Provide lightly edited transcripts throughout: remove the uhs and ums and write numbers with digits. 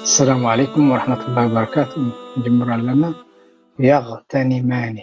السلام عليكم ورحمة الله وبركاته. نجمر لنا يغتنمان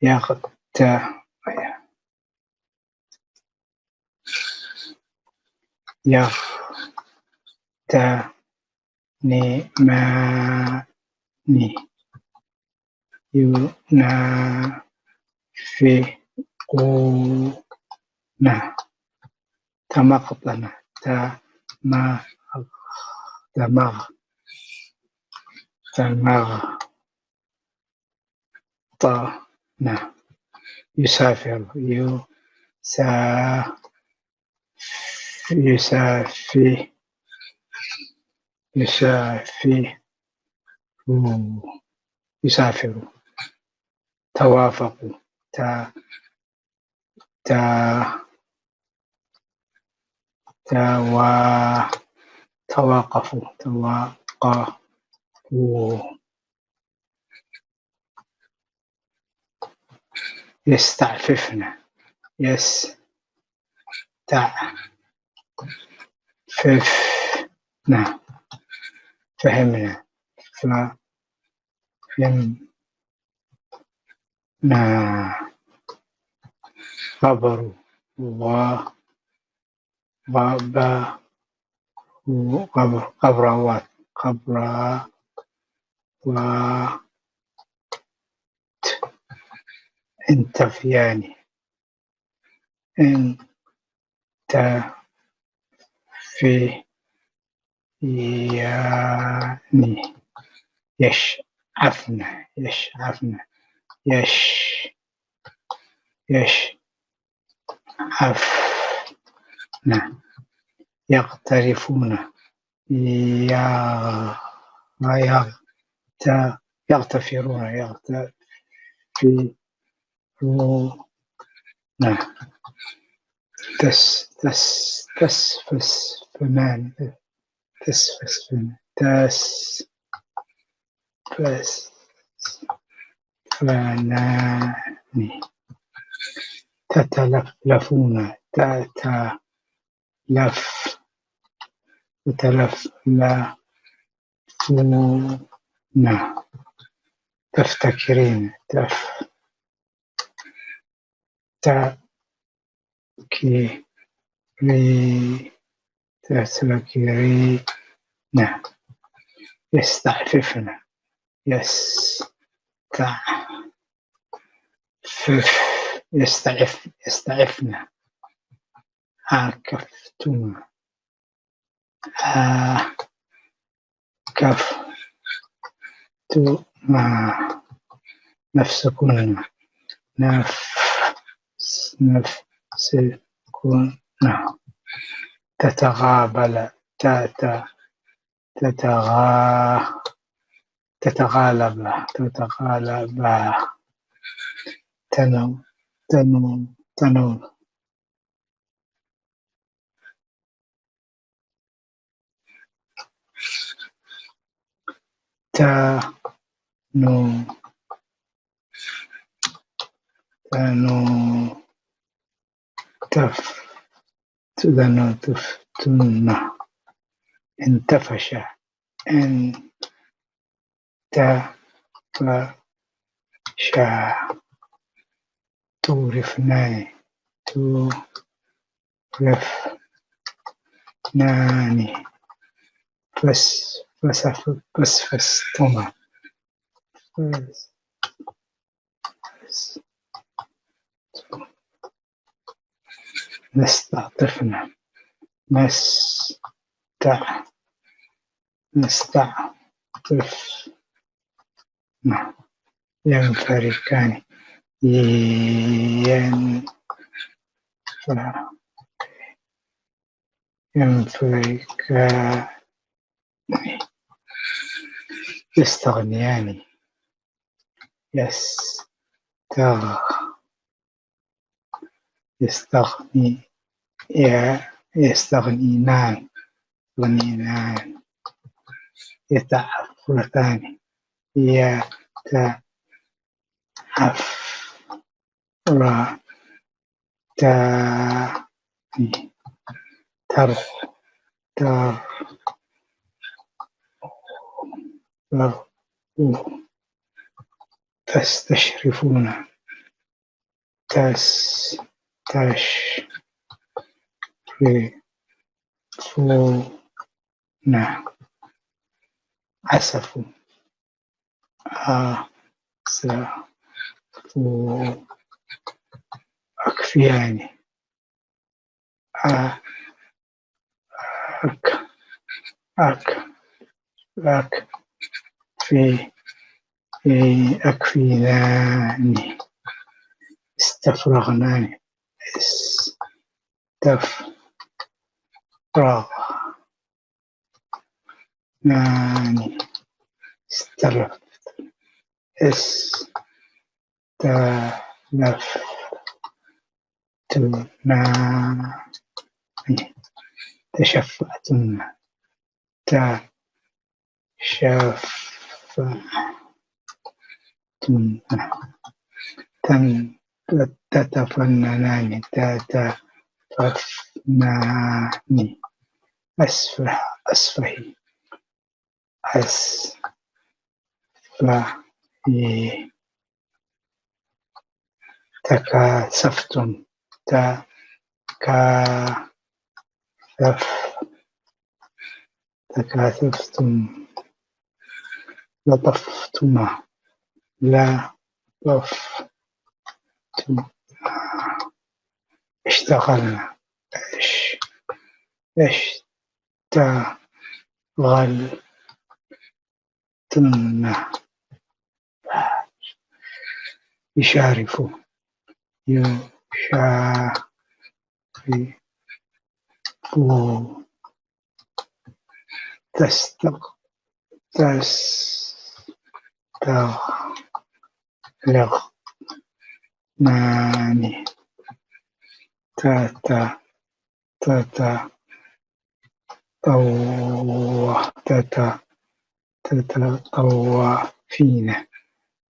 يغت يغتنمان ينافقون تمقطن تمغطن يسافر يسافر توافقوا توقفوا يستعففن فهمنا غبروا غبروات انتفيان يشعفن يقترفون يغتفرون تسفسفان تتلفلفون تفتكرين تستكرين يستعففن يستعفن عكفتم نفسكن تتغابل تتغالب تنول تفتن انتفش تورفنان فسفستما نستعطفنا نستعطفنا ينفركان ينفركان يستغنيان يستغنينان يتعفرتان يتعفرتان تستشرفون تستشرفون أسف أكفيان أكفيناني استفرغناني استفرغناني استلفتناني تشفعتن تتفننان تتفناني أسفهي تكاثفتم تكاثفتم لطفتما اشتغلنا اشتغلتن يشارف تستغلغناني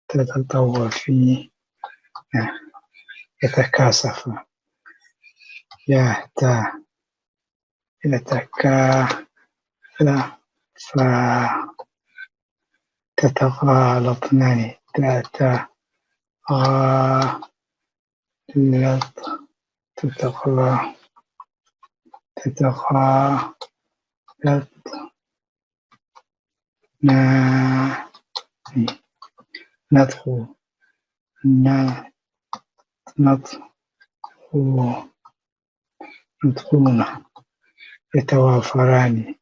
تتطوفين يتكاثف يتكاثف تتغالطنان تتغالطنان ندخلون يتوافران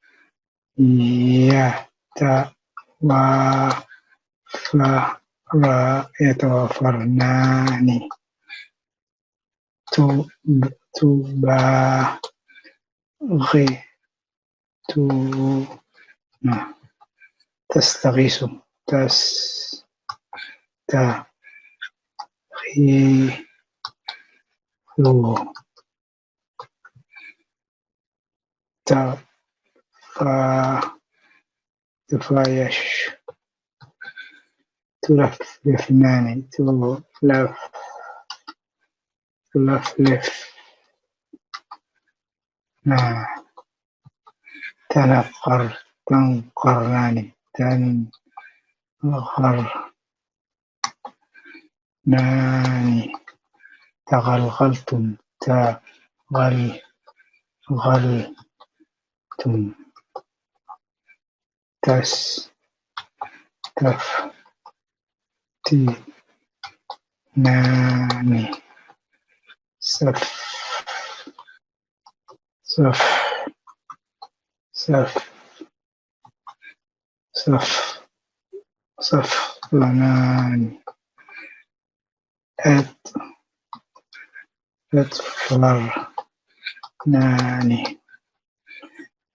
يتوافرنان تستغيث تفايش تلفلفنان تنقرنان تغلغلتم تستفتنان صفلنان تتفلرنان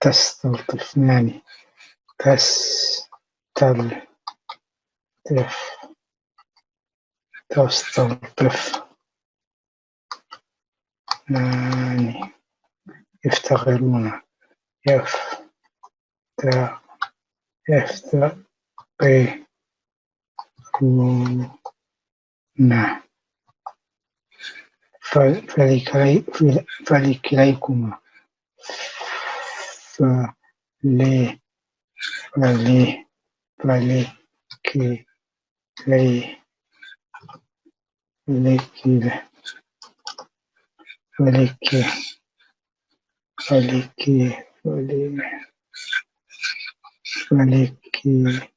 تستلطفنان تستلطفنان يفتقرون يفتقرون فلكليكما فلي فلي فلكي لي فلكي فلكي فلكي فلكي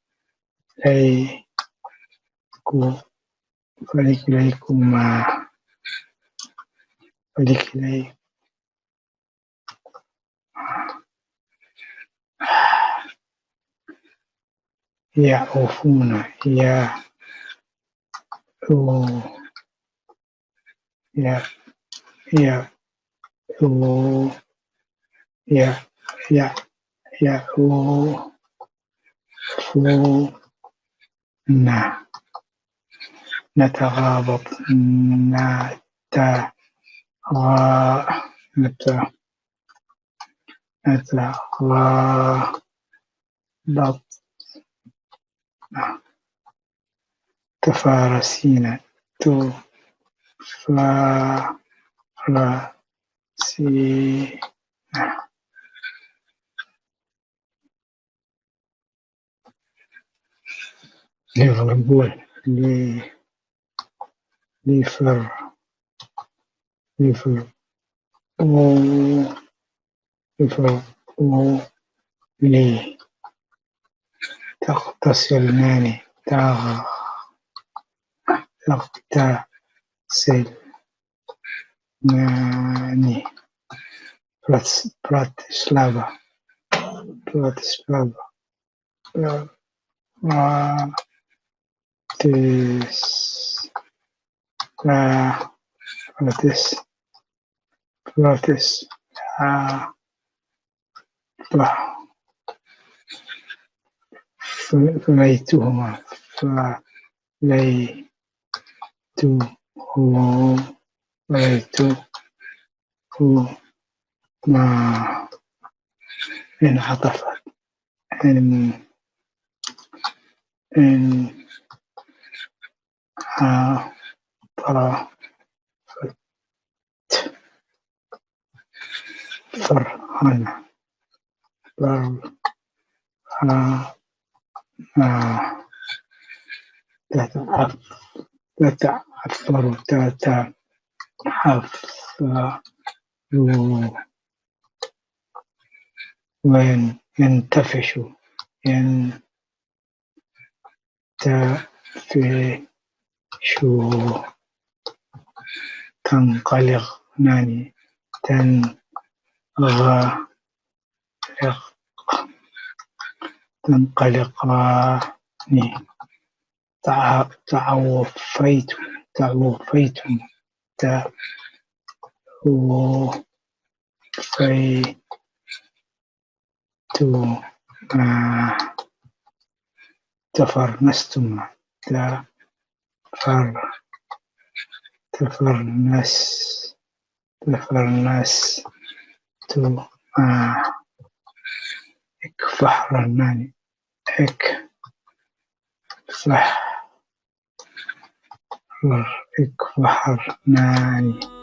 ليكو فلكي ليكما فلكي لي يعوفون يا يا يا يا يا يعوفون نتغابط نتغابط تفارسين تفارسين ليفربول ليفر ليفر ليفر لي تغتسلان تغتسلان براتسلافا فليتهما فليتهما انعطفت إن عطفت فرحان تتعثر تتحفر وين ينتفش ينتفش تنقلق ناني تنقلقاني تعوفيتم تفرنستما تفرنستما اكفحرناني اكفحرناني